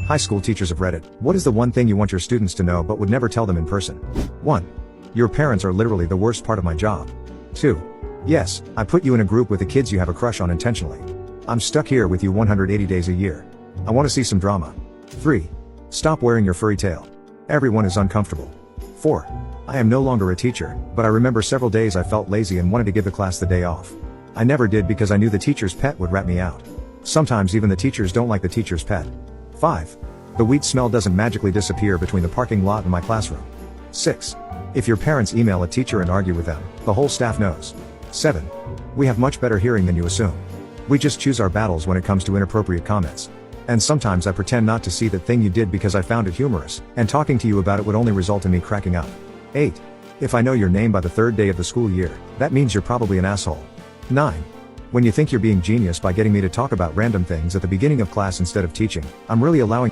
High school teachers of Reddit. What is the one thing you want your students to know but would never tell them in person? 1. Your parents are literally the worst part of my job. 2. Yes, I put you in a group with the kids you have a crush on intentionally. I'm stuck here with you 180 days a year. I want to see some drama. 3. Stop wearing your furry tail. Everyone is uncomfortable. 4. I am no longer a teacher, but I remember several days I felt lazy and wanted to give the class the day off. I never did because I knew the teacher's pet would rat me out. Sometimes even the teachers don't like the teacher's pet. 5. The weed smell doesn't magically disappear between the parking lot and my classroom. 6. If your parents email a teacher and argue with them, the whole staff knows. 7. We have much better hearing than you assume. We just choose our battles when it comes to inappropriate comments. And sometimes I pretend not to see that thing you did because I found it humorous, and talking to you about it would only result in me cracking up. 8. If I know your name by the 3rd day of the school year, that means you're probably an asshole. 9. When you think you're being genius by getting me to talk about random things at the beginning of class instead of teaching, I'm really allowing